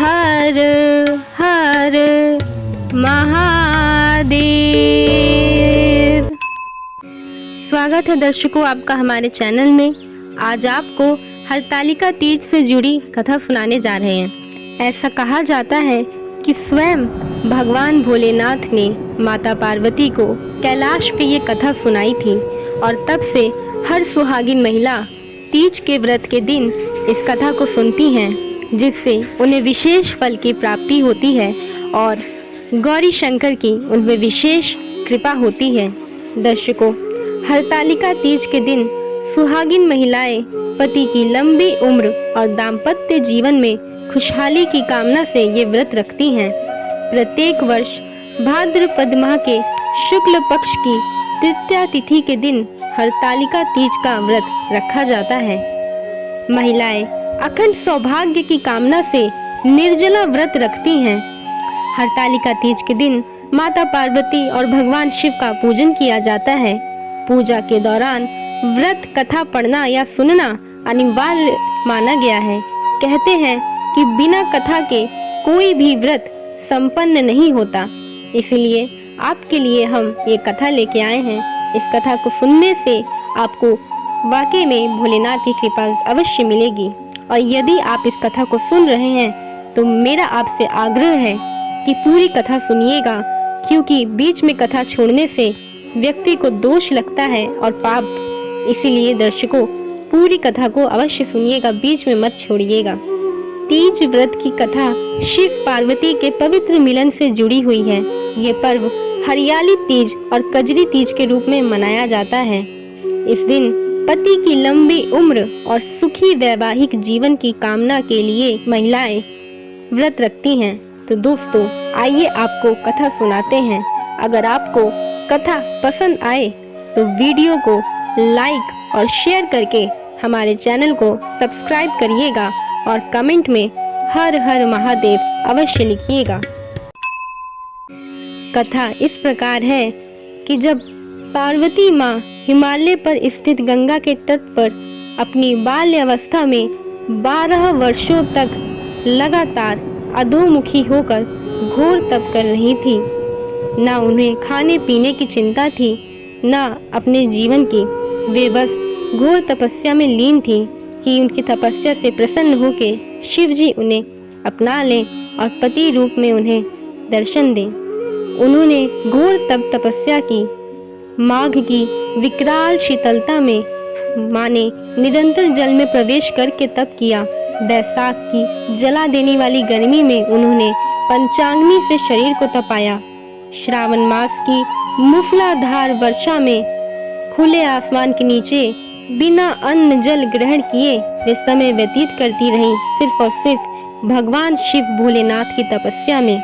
हर हर महादेव। स्वागत है दर्शकों आपका हमारे चैनल में। आज आपको हरतालिका तीज से जुड़ी कथा सुनाने जा रहे हैं। ऐसा कहा जाता है कि स्वयं भगवान भोलेनाथ ने माता पार्वती को कैलाश पे ये कथा सुनाई थी और तब से हर सुहागिन महिला तीज के व्रत के दिन इस कथा को सुनती हैं, जिससे उन्हें विशेष फल की प्राप्ति होती है और गौरी शंकर की उनमें विशेष कृपा होती है। दर्शकों, हरतालिका तीज के दिन सुहागिन महिलाएं पति की लंबी उम्र और दाम्पत्य जीवन में खुशहाली की कामना से ये व्रत रखती हैं। प्रत्येक वर्ष भाद्रपद माह के शुक्ल पक्ष की तृतीया तिथि के दिन हरतालिका तीज का व्रत रखा जाता है। महिलाएं अखंड सौभाग्य की कामना से निर्जला व्रत रखती हैं। हरतालिका तीज के दिन माता पार्वती और भगवान शिव का पूजन किया जाता है। पूजा के दौरान व्रत कथा पढ़ना या सुनना अनिवार्य माना गया है। कहते हैं कि बिना कथा के कोई भी व्रत संपन्न नहीं होता। इसलिए आपके लिए हम ये कथा लेके आए हैं। इस कथा को सुनने से आपको वाकई में भोलेनाथ की कृपा अवश्य मिलेगी। और यदि आप इस कथा को सुन रहे हैं तो मेरा आपसे आग्रह है कि पूरी कथा सुनिएगा, क्योंकि बीच में कथा छोड़ने से व्यक्ति को दोष लगता है और पाप। इसीलिए दर्शकों, पूरी कथा को अवश्य सुनिएगा, बीच में मत छोड़िएगा। तीज व्रत की कथा शिव पार्वती के पवित्र मिलन से जुड़ी हुई है। ये पर्व हरियाली तीज और कजरी तीज के रूप में मनाया जाता है। इस दिन पति की लंबी उम्र और सुखी वैवाहिक जीवन की कामना के लिए महिलाएं व्रत रखती हैं। तो दोस्तों, आइए आपको कथा सुनाते हैं। अगर आपको कथा पसंद आए तो वीडियो को लाइक और शेयर करके हमारे चैनल को सब्सक्राइब करिएगा और कमेंट में हर हर महादेव अवश्य लिखिएगा। कथा इस प्रकार है कि जब पार्वती माँ हिमालय पर स्थित गंगा के तट पर अपनी बाल्यावस्था में 12 वर्षों तक लगातार अधोमुखी होकर घोर तप कर रही थी। न उन्हें खाने पीने की चिंता थी, न अपने जीवन की। वे बस घोर तपस्या में लीन थी कि उनकी तपस्या से प्रसन्न होकर शिव जी उन्हें अपना लें और पति रूप में उन्हें दर्शन दें। उन्होंने घोर तपस्या की। माघ की विकराल शीतलता में माँ ने निरंतर जल में प्रवेश करके तप किया। बैसाख की जला देने वाली गर्मी में उन्होंने पंचाग्नि से शरीर को तपाया। श्रावण मास की मूसलाधार वर्षा में खुले आसमान के नीचे बिना अन्न जल ग्रहण किए वे समय व्यतीत करती रहीं, सिर्फ और सिर्फ भगवान शिव भोलेनाथ की तपस्या में।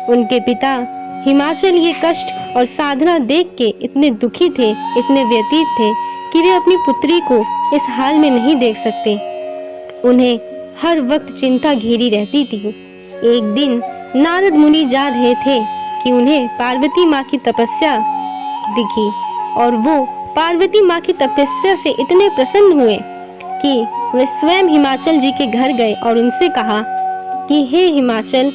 उनके पिता हिमाचल ये कष्ट और साधना देख के इतने दुखी थे, इतने व्यतीत थे कि वे अपनी पुत्री को इस हाल में नहीं देख सकते। उन्हें हर वक्त चिंता घेरी रहती थी। एक दिन नारद मुनि जा रहे थे कि उन्हें पार्वती माँ की तपस्या दिखी और वो पार्वती माँ की तपस्या से इतने प्रसन्न हुए कि वे स्वयं हिमाचल जी के घर गए और उनसे कहा कि हे हिमाचल,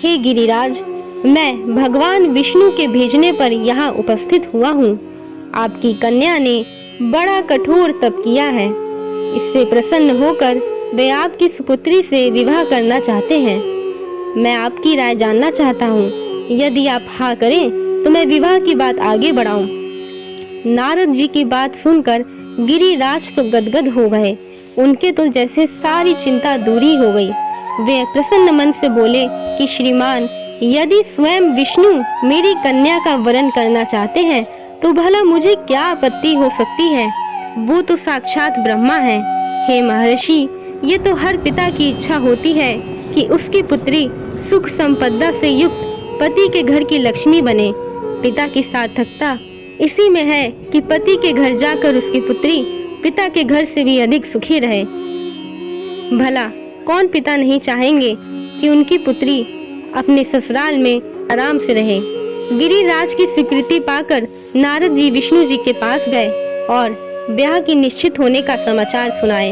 हे गिरिराज, मैं भगवान विष्णु के भेजने पर यहाँ उपस्थित हुआ हूँ। आपकी कन्या ने बड़ा कठोर तप किया है। इससे प्रसन्न होकर वे आपकी सुपुत्री से विवाह करना चाहते हैं। मैं आपकी राय जानना चाहता हूँ। यदि आप हाँ करें तो मैं विवाह की बात आगे बढ़ाऊं। नारद जी की बात सुनकर गिरिराज तो गदगद हो गए। उनके तो जैसे सारी चिंता दूरी हो गई। वे प्रसन्न मन से बोले कि श्रीमान, यदि स्वयं विष्णु मेरी कन्या का वरण करना चाहते हैं तो भला मुझे क्या आपत्ति हो सकती है। वो तो साक्षात ब्रह्मा हैं। हे महर्षि, ये तो हर पिता की इच्छा होती है कि उसकी पुत्री सुख संपदा से युक्त पति के घर की लक्ष्मी बने। पिता की सार्थकता इसी में है कि पति के घर जाकर उसकी पुत्री पिता के घर से भी अधिक सुखी रहे। भला कौन पिता नहीं चाहेंगे कि उनकी पुत्री अपने ससुराल में आराम से रहे। गिरिराज की स्वीकृति पाकर नारद जी विष्णु जी के पास गए और ब्याह की निश्चित होने का समाचार सुनाए।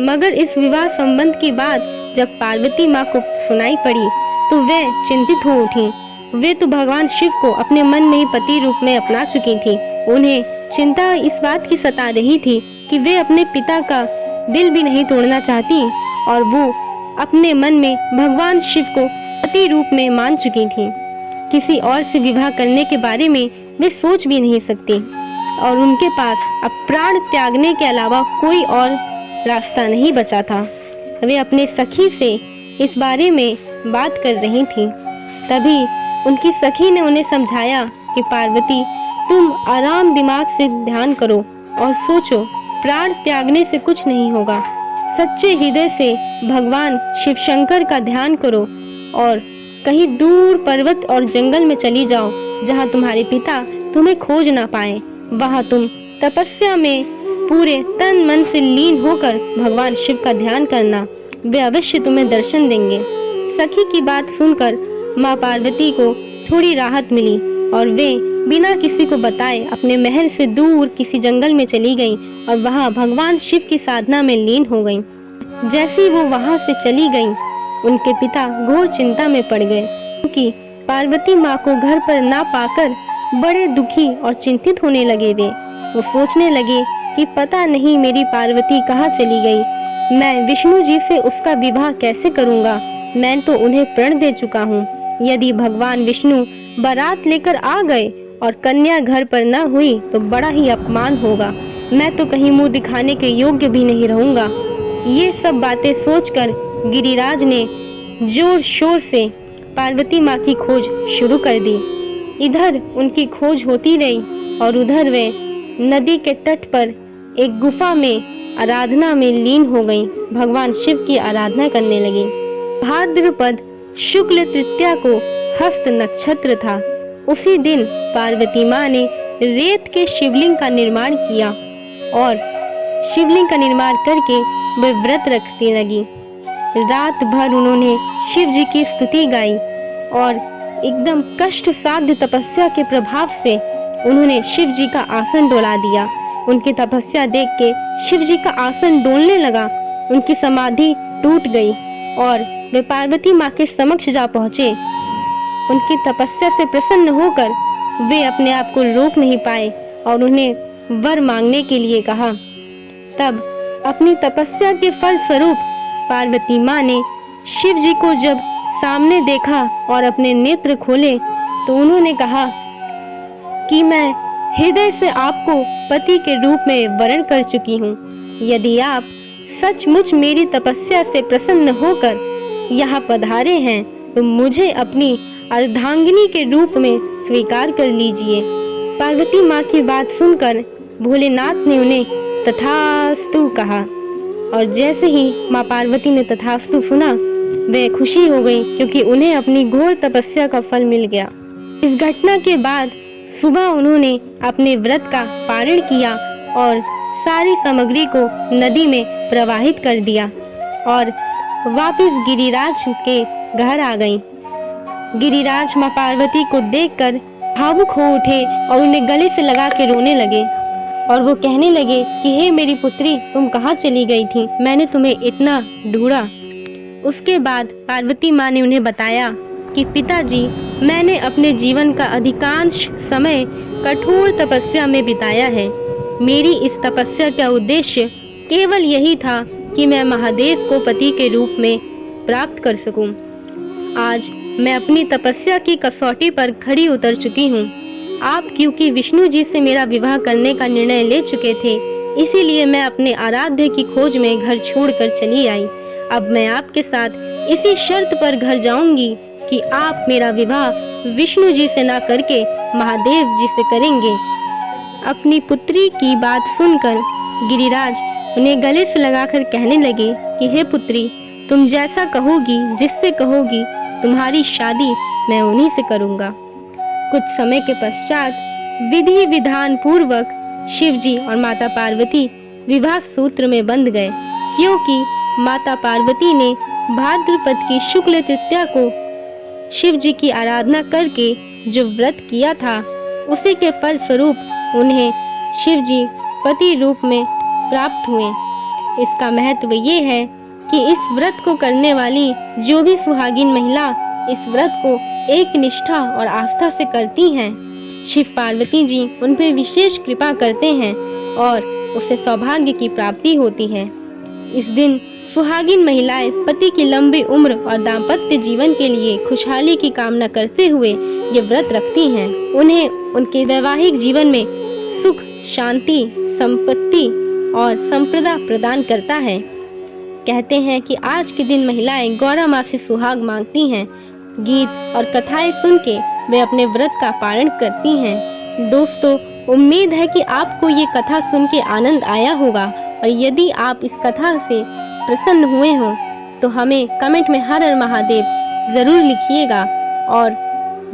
मगर इस विवाह संबंध की बात जब पार्वती माँ को सुनाई पड़ी तो वे चिंतित हो उठी। वे तो भगवान शिव को अपने मन में ही पति रूप में अपना चुकी थी। उन्हें चिंता इस बात की सता रही थी कि वे अपने पिता का दिल भी नहीं तोड़ना चाहती और वो अपने मन में भगवान शिव को पति रूप में मान चुकी थी। किसी और से विवाह करने के बारे में वे सोच भी नहीं सकती और उनके पास अब प्राण त्यागने के अलावा कोई और रास्ता नहीं बचा था। वे अपने सखी से इस बारे में बात कर रही थी। तभी उनकी सखी ने उन्हें समझाया कि पार्वती, तुम आराम दिमाग से ध्यान करो और सोचो, प्राण त्यागने से कुछ नहीं होगा। सच्चे हृदय से भगवान शिव शंकर का ध्यान करो और कहीं दूर पर्वत और जंगल में चली जाओ जहाँ तुम्हारे पिता तुम्हें खोज ना पाए। वहाँ तुम तपस्या में पूरे तन मन से लीन होकर भगवान शिव का ध्यान करना, वे अवश्य तुम्हें दर्शन देंगे। सखी की बात सुनकर माँ पार्वती को थोड़ी राहत मिली और वे बिना किसी को बताए अपने महल से दूर किसी जंगल में चली गईं और वहाँ भगवान शिव की साधना में लीन हो गईं। जैसे ही वो वहाँ से चली गईं, उनके पिता घोर चिंता में पड़ गए क्योंकि पार्वती माँ को घर पर ना पाकर बड़े दुखी और चिंतित होने लगे। वो सोचने लगे कि पता नहीं मेरी पार्वती कहाँ चली गई। मैं विष्णु जी से उसका विवाह कैसे करूँगा। मैं तो उन्हें प्रण दे चुका हूँ। यदि भगवान विष्णु बारात लेकर आ गए और कन्या घर पर न हुई तो बड़ा ही अपमान होगा। मैं तो कहीं मुंह दिखाने के योग्य भी नहीं रहूँगा। ये सब बातें सोचकर गिरिराज ने जोर शोर से पार्वती माँ की खोज शुरू कर दी। इधर उनकी खोज होती रही और उधर वे नदी के तट पर एक गुफा में आराधना में लीन हो गईं। भगवान शिव की आराधना करने लगी। भाद्रपद शुक्ल तृतीया को हस्त नक्षत्र था। उसी दिन पार्वती माँ ने रेत के शिवलिंग का निर्माण किया और शिवलिंग का निर्माण करके वे व्रत रखने लगी। रात भर उन्होंने शिव जी की स्तुति गाई और एकदम कष्ट साध्य तपस्या के प्रभाव से उन्होंने शिव जी का आसन डोला दिया। उनकी तपस्या देख के शिव जी का आसन डोलने लगा। उनकी समाधि टूट गई और वे पार्वती माँ के समक्ष जा पहुँचे। उनकी तपस्या से प्रसन्न होकर वे अपने आप को रोक नहीं पाए और उन्हें वर मांगने के लिए कहा। तब अपनी तपस्या के फल स्वरूप पार्वती माँ ने शिव जी को जब सामने देखा और अपने नेत्र खोले तो उन्होंने कहा कि मैं हृदय से आपको पति के रूप में वरण कर चुकी हूँ। यदि आप सचमुच मेरी तपस्या से प्रसन्न होकर यहाँ पधारे हैं तो मुझे अपनी अर्धांगिनी के रूप में स्वीकार कर लीजिए। पार्वती माँ की बात सुनकर भोलेनाथ ने उन्हें तथास्तु कहा और जैसे ही माँ पार्वती ने तथास्तु सुना वे खुशी हो गई क्योंकि उन्हें अपनी घोर तपस्या का फल मिल गया। इस घटना के बाद सुबह उन्होंने अपने व्रत का पारण किया और सारी सामग्री को नदी में प्रवाहित कर दिया और वापस गिरिराज के घर आ गईं। गिरिराज माँ पार्वती को देखकर भावुक हो उठे और उन्हें गले से लगा के रोने लगे और वो कहने लगे कि हे मेरी पुत्री, तुम कहाँ चली गई थी, मैंने तुम्हें इतना ढूंढा। उसके बाद पार्वती माँ ने उन्हें बताया कि पिताजी, मैंने अपने जीवन का अधिकांश समय कठोर तपस्या में बिताया है। मेरी इस तपस्या का उद्देश्य केवल यही था कि मैं महादेव को पति के रूप में प्राप्त कर सकूं। आज मैं अपनी तपस्या की कसौटी पर खड़ी उतर चुकी हूँ। आप क्योंकि विष्णु जी से मेरा विवाह करने का निर्णय ले चुके थे, इसीलिए मैं अपने आराध्य की खोज में घर छोड़कर चली आई। अब मैं आपके साथ इसी शर्त पर घर जाऊंगी कि आप मेरा विवाह विष्णु जी से ना करके महादेव जी से करेंगे। अपनी पुत्री की बात सुनकर गिरिराज उन्हें गले से लगाकर कहने लगे कि हे पुत्री, तुम जैसा कहोगी, जिससे कहोगी, तुम्हारी शादी मैं उन्हीं से करूंगा। कुछ समय के पश्चात विधि विधान पूर्वक शिव जी और माता पार्वती विवाह सूत्र में बंध गए, क्योंकि माता पार्वती ने भाद्रपद की शुक्ल तृतीया को शिव जी की आराधना करके जो व्रत किया था, उसी के फल स्वरूप उन्हें शिव जी पति रूप में प्राप्त हुए। इसका महत्व ये है कि इस व्रत को करने वाली जो भी सुहागिन महिला इस व्रत को एक निष्ठा और आस्था से करती हैं, शिव पार्वती जी उन पर विशेष कृपा करते हैं और उसे सौभाग्य की प्राप्ति होती है। इस दिन सुहागिन महिलाएं पति की लंबी उम्र और दाम्पत्य जीवन के लिए खुशहाली की कामना करते हुए ये व्रत रखती हैं। उन्हें उनके वैवाहिक जीवन में सुख, शांति, संपत्ति और संपदा प्रदान करता है। कहते हैं कि आज के दिन महिलाएं गौरा माँ से सुहाग मांगती हैं। गीत और कथाएं सुन के वे अपने व्रत का पालन करती हैं। दोस्तों, उम्मीद है कि आपको ये कथा सुन के आनंद आया होगा और यदि आप इस कथा से प्रसन्न हुए हों तो हमें कमेंट में हर हर महादेव ज़रूर लिखिएगा और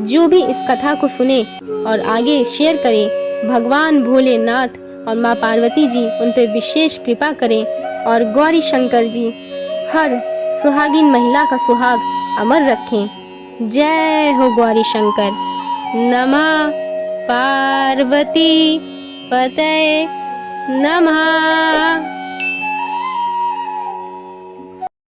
जो भी इस कथा को सुने और आगे शेयर करें, भगवान भोलेनाथ और माँ पार्वती जी उन पर विशेष कृपा करें और गौरी शंकर जी हर सुहागिन महिला का सुहाग अमर रखें। जय हो गौरी शंकर। नमः पार्वती पतये नमः।